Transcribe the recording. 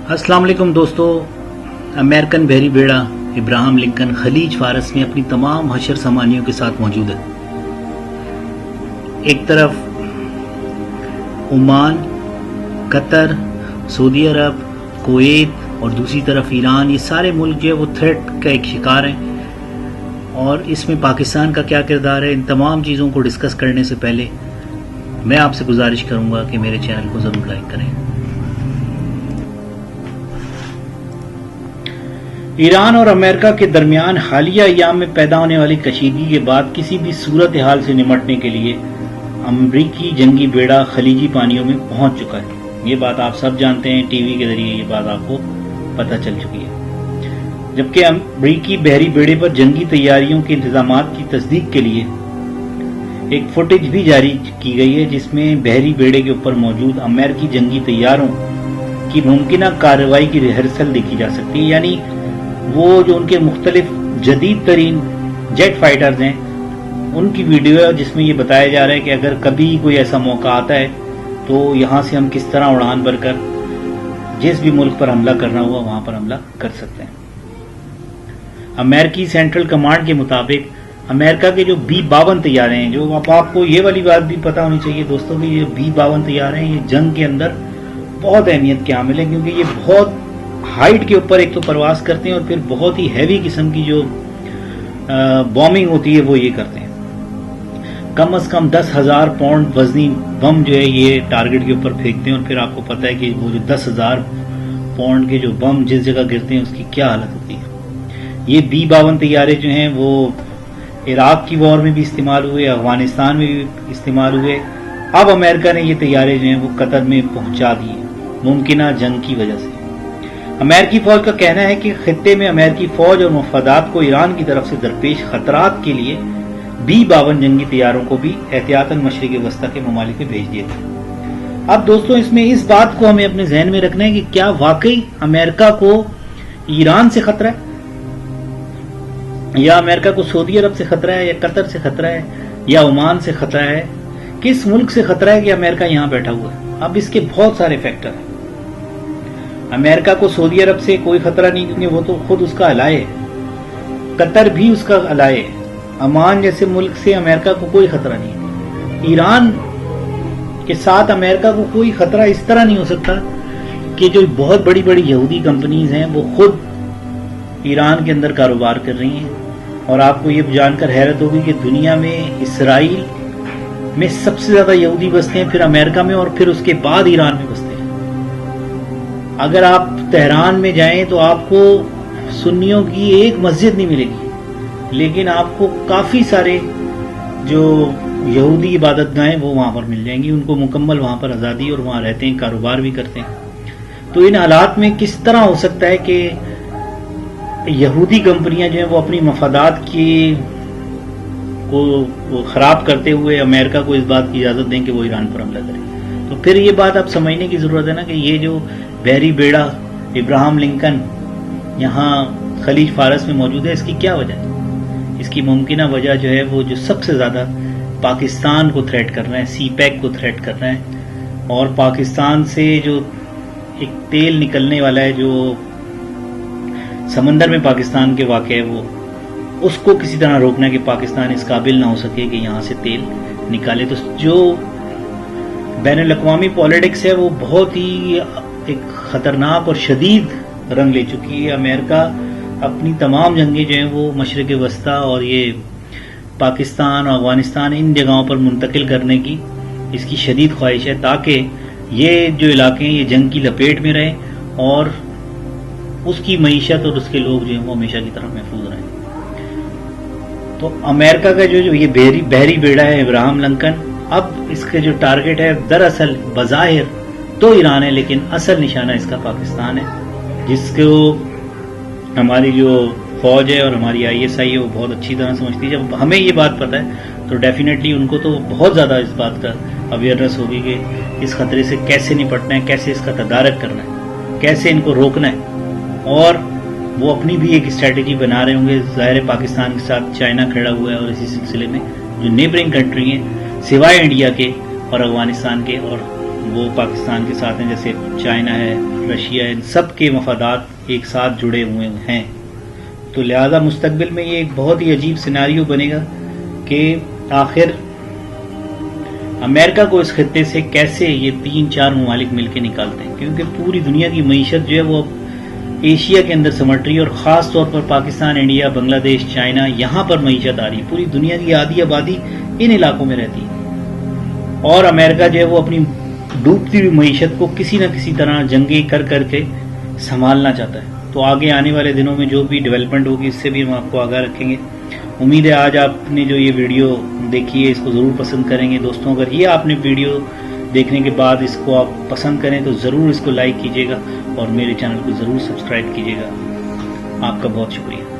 السلام علیکم دوستو. امریکن بحری بیڑا ابراہم لنکن خلیج فارس میں اپنی تمام حشر سامانیوں کے ساتھ موجود ہے. ایک طرف عمان، قطر، سعودی عرب، کویت اور دوسری طرف ایران، یہ سارے ملک جو ہے وہ تھریٹ کا ایک شکار ہیں. اور اس میں پاکستان کا کیا کردار ہے، ان تمام چیزوں کو ڈسکس کرنے سے پہلے میں آپ سے گزارش کروں گا کہ میرے چینل کو ضرور لائک کریں. ایران اور امریکہ کے درمیان حالیہ ایام میں پیدا ہونے والی کشیدگی کے بعد کسی بھی صورتحال سے نمٹنے کے لیے امریکی جنگی بیڑا خلیجی پانیوں میں پہنچ چکا ہے. یہ بات آپ سب جانتے ہیں، ٹی وی کے ذریعے یہ بات آپ کو پتہ چل چکی ہے. جبکہ امریکی بحری بیڑے پر جنگی تیاریوں کے انتظامات کی تصدیق کے لیے ایک فوٹیج بھی جاری کی گئی ہے، جس میں بحری بیڑے کے اوپر موجود امریکی جنگی طیاروں کی ممکنہ کارروائی کی ریہرسل دیکھی جا سکتی ہے. یعنی وہ جو ان کے مختلف جدید ترین جیٹ فائٹرز ہیں ان کی ویڈیو ہے، جس میں یہ بتایا جا رہا ہے کہ اگر کبھی کوئی ایسا موقع آتا ہے تو یہاں سے ہم کس طرح اڑان بھر کر جس بھی ملک پر حملہ کرنا ہوا وہاں پر حملہ کر سکتے ہیں. امریکی سینٹرل کمانڈ کے مطابق امریکہ کے جو B-52 طیارے ہیں، جو آپ کو یہ والی بات بھی پتہ ہونی چاہیے دوستوں کہ یہ B-52 طیارے ہیں، یہ جنگ کے اندر بہت اہمیت کے حامل ہیں، کیونکہ یہ بہت ہائٹ کے اوپر ایک تو پرواز کرتے ہیں اور پھر بہت ہی ہیوی قسم کی جو بومنگ ہوتی ہے وہ یہ کرتے ہیں. کم از کم 10,000 پاؤنڈ وزنی بم جو ہے یہ ٹارگٹ کے اوپر پھینکتے ہیں، اور پھر آپ کو پتہ ہے کہ وہ جو 10,000 پاؤنڈ کے جو بم جس جگہ گرتے ہیں اس کی کیا حالت ہوتی ہے. یہ B-52 طیارے جو ہیں وہ عراق کی وار میں بھی استعمال ہوئے، افغانستان میں بھی استعمال ہوئے. اب امریکہ نے یہ طیارے جو ہیں وہ قطر میں پہنچا دیے ممکنہ جنگ کی وجہ سے. امریکی فوج کا کہنا ہے کہ خطے میں امریکی فوج اور مفادات کو ایران کی طرف سے درپیش خطرات کے لیے B-52 جنگی طیاروں کو بھی احتیاطاً مشرق وسطی کے ممالک میں بھیج دیا تھا. اب دوستوں اس میں اس بات کو ہمیں اپنے ذہن میں رکھنا ہے کہ کیا واقعی امریکہ کو ایران سے خطرہ ہے، یا امریکہ کو سعودی عرب سے خطرہ ہے، یا قطر سے خطرہ ہے، یا عمان سے خطرہ ہے. کس ملک سے خطرہ ہے کہ امریکہ یہاں بیٹھا ہوا ہے؟ اب اس کے بہت سارے فیکٹر ہیں. امریکہ کو سعودی عرب سے کوئی خطرہ نہیں، کیونکہ وہ تو خود اس کا الائے ہے. قطر بھی اس کا الائے ہے. عمان جیسے ملک سے امریکہ کو کوئی خطرہ نہیں. ایران کے ساتھ امریکہ کو کوئی خطرہ اس طرح نہیں ہو سکتا کہ جو بہت بڑی بڑی یہودی کمپنیز ہیں وہ خود ایران کے اندر کاروبار کر رہی ہیں. اور آپ کو یہ جان کر حیرت ہوگی کہ دنیا میں اسرائیل میں سب سے زیادہ یہودی بستے ہیں، پھر امریکہ میں، اور پھر اس کے بعد ایران میں بستے ہیں. اگر آپ تہران میں جائیں تو آپ کو سنیوں کی ایک مسجد نہیں ملے گی، لیکن آپ کو کافی سارے جو یہودی عبادت گاہیں وہ وہاں پر مل جائیں گی. ان کو مکمل وہاں پر آزادی، اور وہاں رہتے ہیں، کاروبار بھی کرتے ہیں. تو ان حالات میں کس طرح ہو سکتا ہے کہ یہودی کمپنیاں جو ہیں وہ اپنی مفادات کو خراب کرتے ہوئے امریکہ کو اس بات کی اجازت دیں کہ وہ ایران پر حملہ کرے؟ تو پھر یہ بات آپ سمجھنے کی ضرورت ہے نا کہ یہ جو بحری بیڑا ابراہم لنکن یہاں خلیج فارس میں موجود ہے، اس کی کیا وجہ ہے؟ اس کی ممکنہ وجہ جو ہے وہ جو سب سے زیادہ پاکستان کو تھریٹ کر رہا ہے، سی پیک کو تھریٹ کر رہا ہے، اور پاکستان سے جو ایک تیل نکلنے والا ہے جو سمندر میں پاکستان کے واقع ہے، وہ اس کو کسی طرح روکنا ہے کہ پاکستان اس قابل نہ ہو سکے کہ یہاں سے تیل نکالے. تو جو بین الاقوامی پالیٹکس ہے وہ بہت ہی ایک خطرناک اور شدید رنگ لے چکی ہے. امریکہ اپنی تمام جنگیں جو ہیں وہ مشرق وسطی اور یہ پاکستان اور افغانستان ان جگہوں پر منتقل کرنے کی اس کی شدید خواہش ہے، تاکہ یہ جو علاقے ہیں یہ جنگ کی لپیٹ میں رہیں اور اس کی معیشت اور اس کے لوگ جو ہیں وہ ہمیشہ کی طرف محفوظ رہیں. تو امریکہ کا جو یہ بحری بیڑا ہے ابراہم لنکن، اب اس کے جو ٹارگٹ ہے دراصل بظاہر تو ایران ہے، لیکن اصل نشانہ اس کا پاکستان ہے، جس کو ہماری جو فوج ہے اور ہماری ISI ہے وہ بہت اچھی طرح سمجھتی ہے. جب ہمیں یہ بات پتہ ہے تو ڈیفینیٹلی ان کو تو بہت زیادہ اس بات کا اویئرنیس ہوگی کہ اس خطرے سے کیسے نپٹنا ہے، کیسے اس کا تدارک کرنا ہے، کیسے ان کو روکنا ہے. اور وہ اپنی بھی ایک اسٹریٹجی بنا رہے ہوں گے. ظاہر پاکستان کے ساتھ چائنا کھڑا ہوا ہے، اور اسی سلسلے میں جو نیبرنگ کنٹری ہیں سوائے انڈیا کے اور افغانستان کے اور وہ پاکستان کے ساتھ ہیں، جیسے چائنا ہے، رشیا ہے، ان سب کے مفادات ایک ساتھ جڑے ہوئے ہیں. تو لہذا مستقبل میں یہ ایک بہت ہی عجیب سیناریو بنے گا کہ آخر امریکہ کو اس خطے سے کیسے یہ 3-4 ممالک مل کے نکالتے ہیں، کیونکہ پوری دنیا کی معیشت جو ہے وہ ایشیا کے اندر سمٹ رہی ہے، اور خاص طور پر پاکستان، انڈیا، بنگلہ دیش، چائنا، یہاں پر معیشت آ رہی ہے. پوری دنیا کی آدھی آبادی ان علاقوں میں رہتی ہے، اور امریکہ جو ہے وہ اپنی ڈوبتی ہوئی معیشت کو کسی نہ کسی طرح جنگیں کر کے سنبھالنا چاہتا ہے. تو آگے آنے والے دنوں میں جو بھی ڈیولپمنٹ ہوگی اس سے بھی ہم آپ کو آگاہ رکھیں گے. امید ہے آج آپ نے جو یہ ویڈیو دیکھی ہے اس کو ضرور پسند کریں گے. دوستوں اگر یہ آپ نے ویڈیو دیکھنے کے بعد اس کو آپ پسند کریں تو ضرور اس کو لائک کیجیے گا اور میرے چینل کو ضرور سبسکرائب کیجیے گا. آپ کا بہت شکریہ.